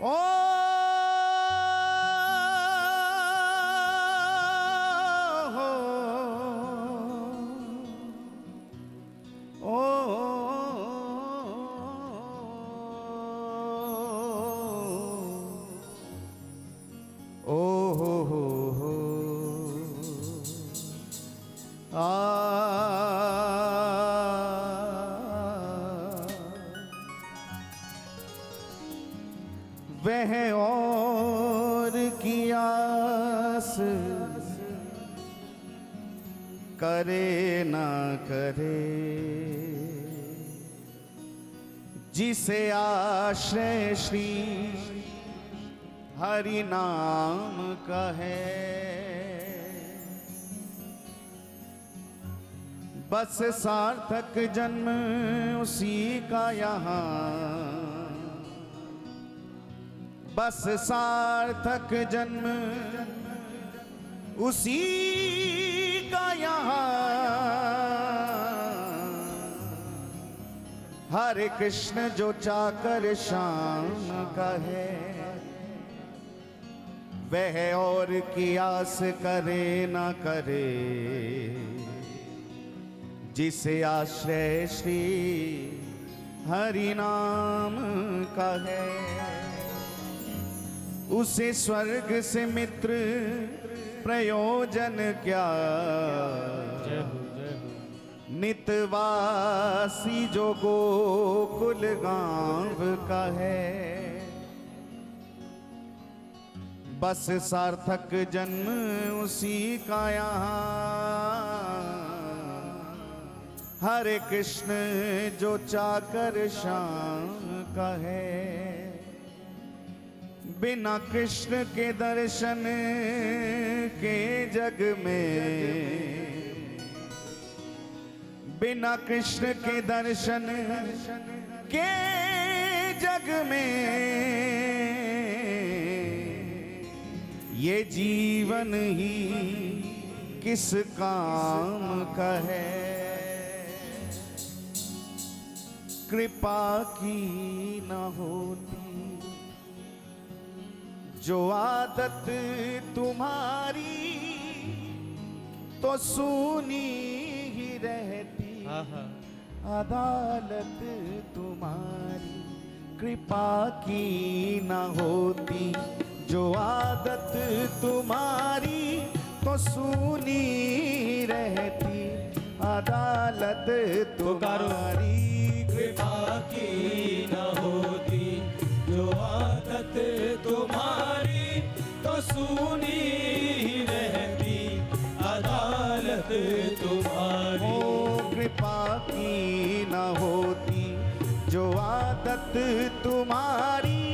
ओ हो ओ हो वह और की आस करे ना करे, जिसे आश्रय श्री हरि नाम कहे। बस सार्थक जन्म उसी का यहाँ, बस सार्थक जन्म उसी का यहाँ। हरे कृष्ण जो चाकर श्याम का है, वह और की आस करे ना करे, जिसे आश्रय श्री हरि नाम का है। उसे स्वर्ग से मित्र प्रयोजन क्या, नितवासी जो गोकुल गांव का है। बस सार्थक जन्म उसी का यहाँ, हरे कृष्ण जो चाकर श्याम का है। बिना कृष्ण के दर्शन के जग में, बिना कृष्ण के दर्शन के जग में, ये जीवन ही किस काम का है। कृपा की न होती जो आदत तुम्हारी, तो सुनी ही रहती अदालत तुम्हारी। कृपा की न होती जो आदत तुम्हारी, तो सुनी ही रहती अदालत तुम्हारी। कृपा की न होती जो आदत तुम्हारी, तो सुनी ही रहती अदालत तुम्हारी। ओ कृपा की न होती जो आदत तुम्हारी,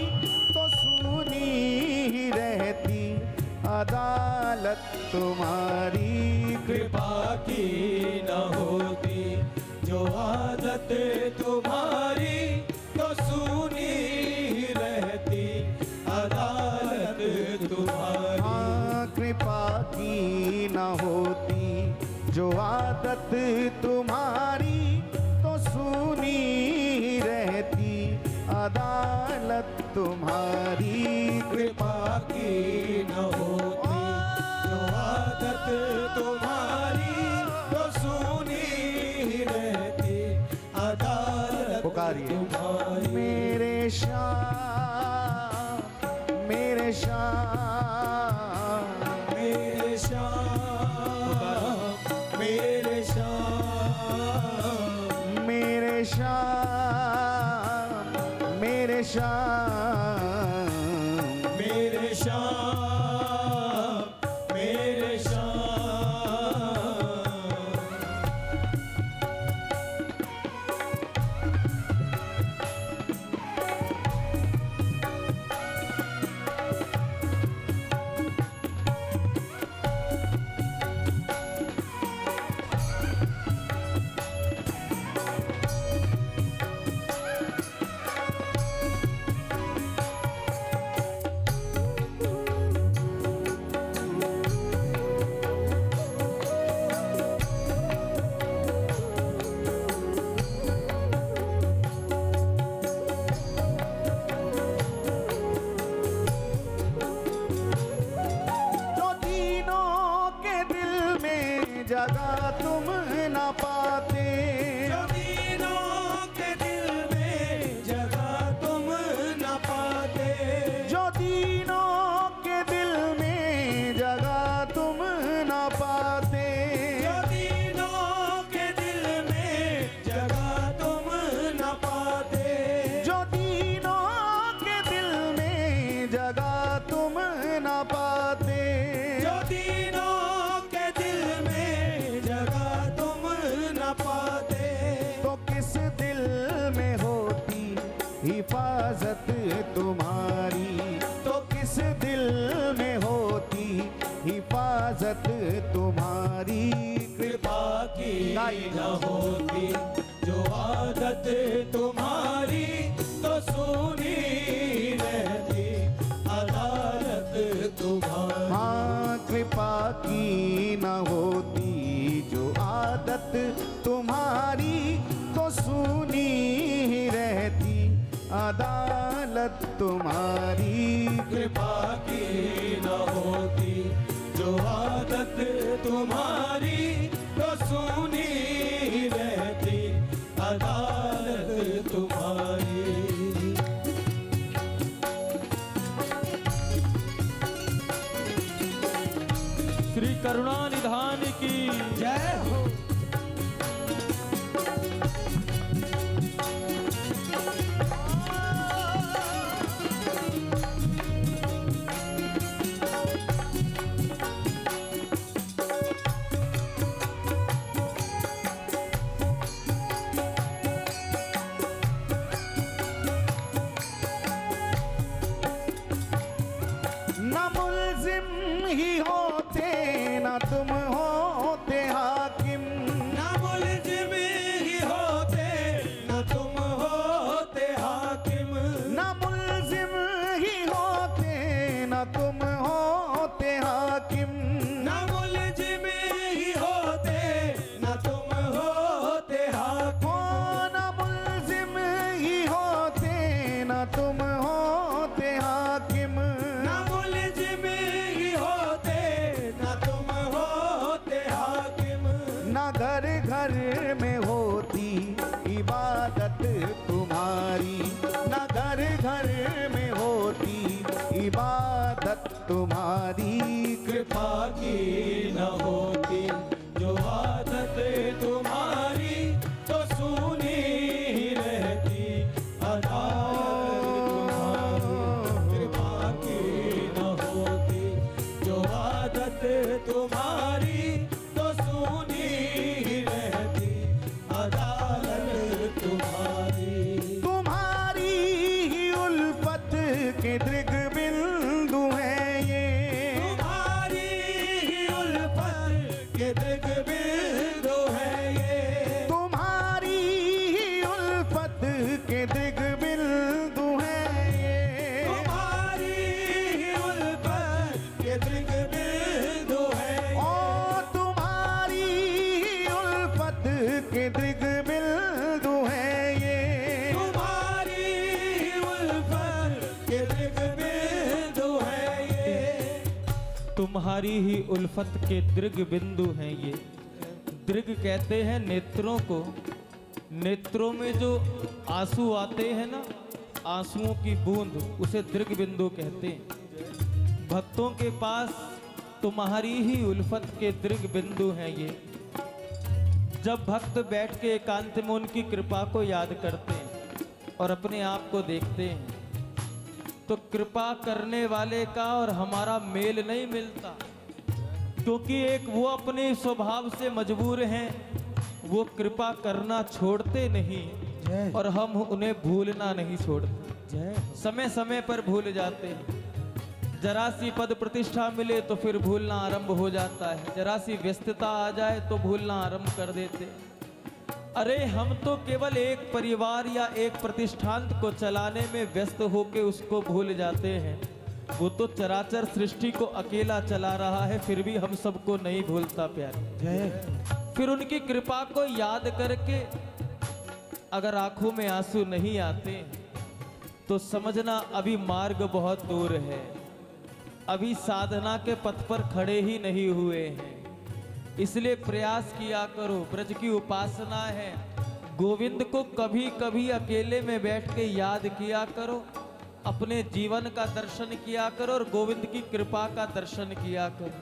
तो सुनी ही रहती अदालत तुम्हारी। कृपा की न होती जो आदत तुम्हारी, तो सुनी ही रहती अदालत तुम्हारी। हाँ, कृपा की न होती जो आदत तुम्हारी, तो सुनी ही रहती अदालत तुम्हारी। कृपा की न होती जो आदत तुम्हारी, तो सुनी ही रहती अदालत तुम्हारी। मेरे श्याम, मेरे श्याम, मेरे श्याम, मेरे श्याम, मेरे श्याम, मेरे श्याम, मेरे श्याम, मेरे श्याम। इबादत तुम्हारी तो सुनी ही रहती अदालत तुम्हारी। कृपा की न होती जो आदत तुम्हारी तो सुनी ही रहती अदालत तुम्हारी। श्री करुणा निधान की जय हो। न मुल्जिम ही होते न तुम होते हाकिम। न मुल्जिम ही होते न तुम होते हाकिम। न मुल्जिम ही होते न तुम होते हाकिम। न मुल्जिम ही होते न तुम होते हाकिम। न मुल्जिम ही होते न तुम होते हाकिम। न मुल्जिम ही होते न तुम होते हाकिम। न घर घर में होती इबादत तुम्हारी। न घर घर में होती इबादत तुम्हारी। कृपा की न होती जो आदत तुम्हारी तो सुनी ही रहती अदालत तुम्हारी। कृपा की न होती जो आदत तुम्हारी तो सुनी ही रहती अदालत तुम्हारी। तुम्हारी ही उल्फत के दृग बिंदु है ये। तुम्हारी ही उल्फत के दृग बिंदु है ये। तुम्हारी ही उल्फत के दृग बिंदु है ये। तुम्हारी ही उल्फत के दृग बिंदु है ये। ओ तुम्हारी ही उल्फत के दृग बिंदु है ये। तुम्हारी ही उल्फत के दृग बिंदु है ये। तुम्हारी ही उल्फत के दृग बिंदु हैं ये। दृग कहते हैं नेत्रों को। नेत्रों में जो आंसू आते हैं ना, आंसुओं की बूंद, उसे दृग बिंदु कहते हैं। भक्तों के पास तुम्हारी ही उल्फत के दृग बिंदु हैं ये। जब भक्त बैठ के एकांत में उनकी कृपा को याद करते हैं और अपने आप को देखते हैं तो कृपा करने वाले का और हमारा मेल नहीं मिलता, क्योंकि एक वो अपने स्वभाव से मजबूर हैं, वो कृपा करना छोड़ते नहीं और हम उन्हें भूलना नहीं छोड़ते। समय समय पर भूल जाते हैं। जरा सी पद प्रतिष्ठा मिले तो फिर भूलना आरंभ हो जाता है। जरा सी व्यस्तता आ जाए तो भूलना आरंभ कर देते हैं। अरे हम तो केवल एक परिवार या एक प्रतिष्ठान को चलाने में व्यस्त होकर उसको भूल जाते हैं। वो तो चराचर सृष्टि को अकेला चला रहा है, फिर भी हम सबको नहीं भूलता प्यारे। फिर उनकी कृपा को याद करके अगर आंखों में आंसू नहीं आते तो समझना अभी मार्ग बहुत दूर है, अभी साधना के पथ पर खड़े ही नहीं हुए हैं। इसलिए प्रयास किया करो। ब्रज की उपासना है, गोविंद को कभी कभी अकेले में बैठ के याद किया करो, अपने जीवन का दर्शन किया करो और गोविंद की कृपा का दर्शन किया करो।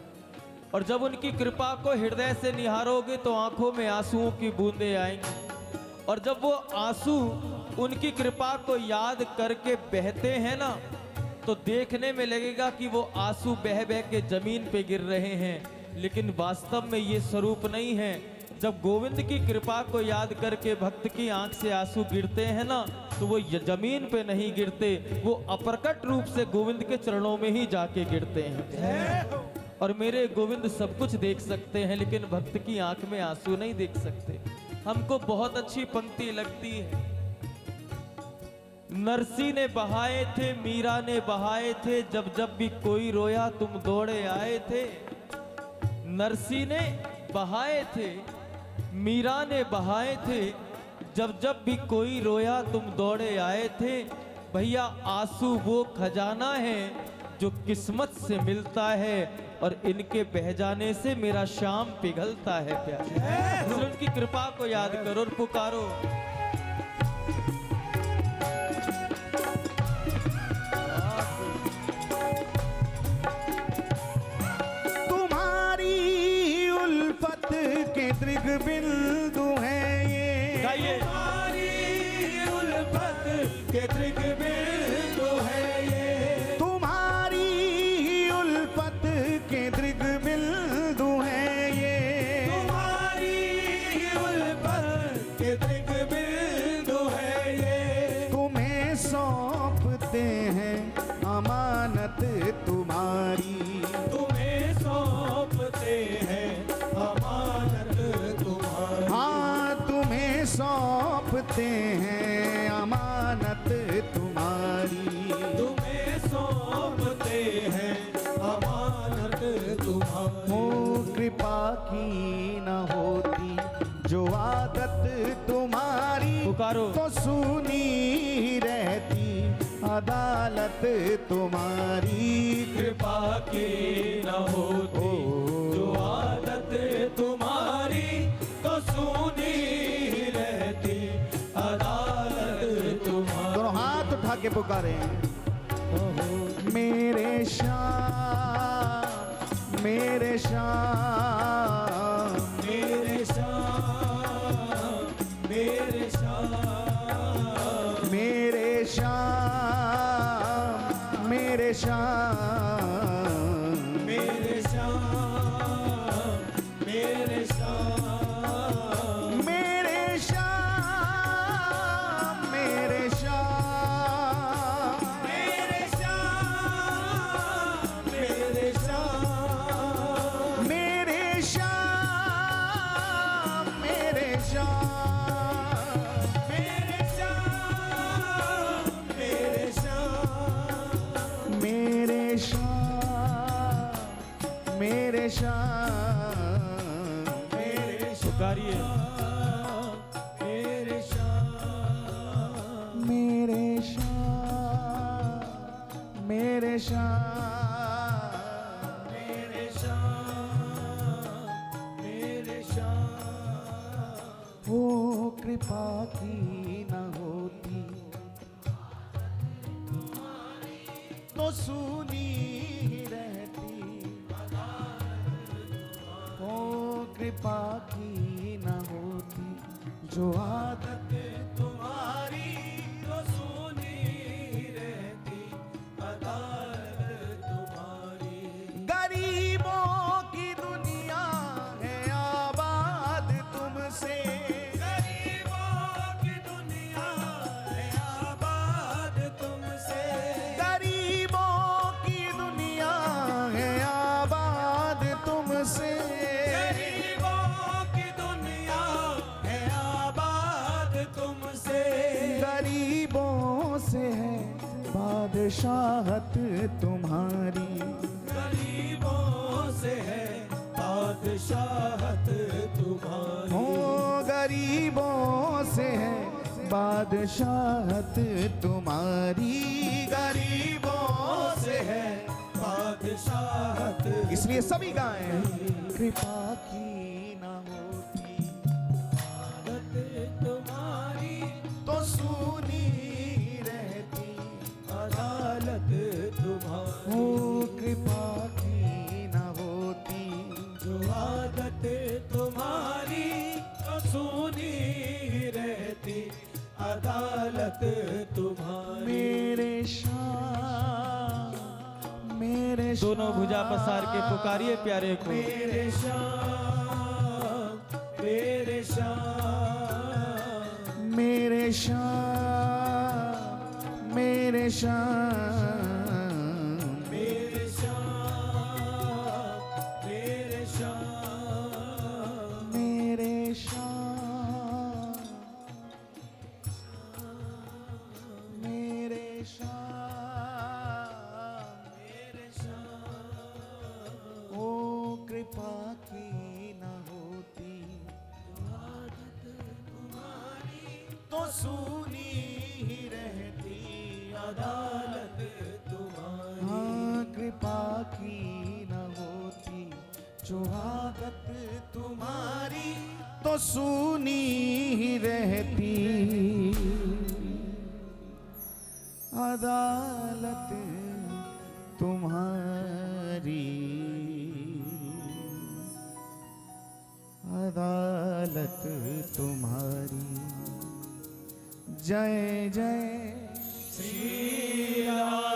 और जब उनकी कृपा को हृदय से निहारोगे तो आंखों में आंसुओं की बूंदें आएंगी। और जब वो आंसू उनकी कृपा को याद करके बहते हैं ना, तो देखने में लगेगा कि वो आंसू बह बह के जमीन पे गिर रहे हैं, लेकिन वास्तव में ये स्वरूप नहीं है। जब गोविंद की कृपा को याद करके भक्त की आंख से आंसू गिरते हैं ना, तो वो जमीन पे नहीं गिरते, वो अप्रकट रूप से गोविंद के चरणों में ही जाके गिरते हैं। और मेरे गोविंद सब कुछ देख सकते हैं, लेकिन भक्त की आंख में आंसू नहीं देख सकते। हमको बहुत अच्छी पंक्ति लगती है। नरसी ने बहाए थे, मीरा ने बहाए थे, जब जब भी कोई रोया तुम दौड़े आए थे। नरसी ने बहाए थे, मीरा ने बहाए थे, जब जब भी कोई रोया तुम दौड़े आए थे। भैया आंसू वो खजाना है जो किस्मत से मिलता है, और इनके बह जाने से मेरा शाम पिघलता है प्यार। उनकी कृपा को याद करो और पुकारो। तुम्हारी उल्फत के दृग बिंदु है ये। गाइए। तुम्हारी उल्फत के दृग बिंदु है ये। तुम्हारी उल्फत के दृग बिंदु है ये। तुम्हारी उल्फत के दृग बिंदु है ये। तुम्हें सौंपते हैं अमानत तुम्हारी। तुम्हें सौंपते हैं अमानत तुम्हारी। हाँ तुम्हें सौंपते हैं अमानत तुम्हारी। तुम्हें सौंपते हैं अमानत तुम्हारी। हो कृपा की न होती जो आदत तुम्हारी, पुकारो। तो सुनी रहती अदालत तुम्हारी। कृपा की न होती जो आदत तुम्हारी, तो सुनी रहती अदालत तुम्हारी। दोनों हाथ उठा के पुकारे। मेरे श्याम मेरे श्याम मेरे श्याम मेरे श्याम मेरे श्याम मेरे श्याम मेरे श्याम मेरे श्याम मेरे श्याम मेरे श्याम मेरे श्याम मेरे श्याम मेरे श्याम मेरे श्याम मेरे श्याम मेरे श्याम मेरे श्याम मेरे श्याम मेरे पुकारिए। मेरे श्याम मेरे श्याम मेरे श्याम मेरे श्याम मेरे श्याम वो कृपा की न होती तो सुनी रहती। वो कृपा की न होती जो आदत तुम्हारी, तो सुनी रहती अदालत तुम्हारी। गरीबों की दुनिया है आबाद तुमसे। गरीबों की दुनिया है आबाद तुमसे। गरीबों की दुनिया है आबाद तुमसे। गरीबों की दुनिया है आबाद तुमसे। गरीबों से है बादशाहत तुम्हारी। गरीबों से है बादशाहत तुम्हारी। हो गरीबों से है बादशाहत तुम्हारी। गरीबों से है बादशाहत इसलिए सभी गाएं। कृपा की न होती आदत तुम्हारी, तो सुनी रहती। अदालत तुम्हारी। हो कृपा की न होती जो आदत तुम्हारी, तो सुनी रहती अदालत तुम्हारी। मेरे श्याम मेरे दोनों भुजा पसार के पुकारिए प्यारे को। मेरे श्याम मेरे श्याम मेरे श्याम मेरे श्याम मेरे श्याम मेरे श्याम मेरे श्याम मेरे श्याम मेरे श्याम ओ कृपा की न होती तो सूनी ही रहती अदालत तुम्हारी। हाँ, कृपा की न होती जो आदत तुम्हारी तो सूनी ही रहती अदालत तुम्हारी। अदालत तुम्हारी। जय जय श्री राम।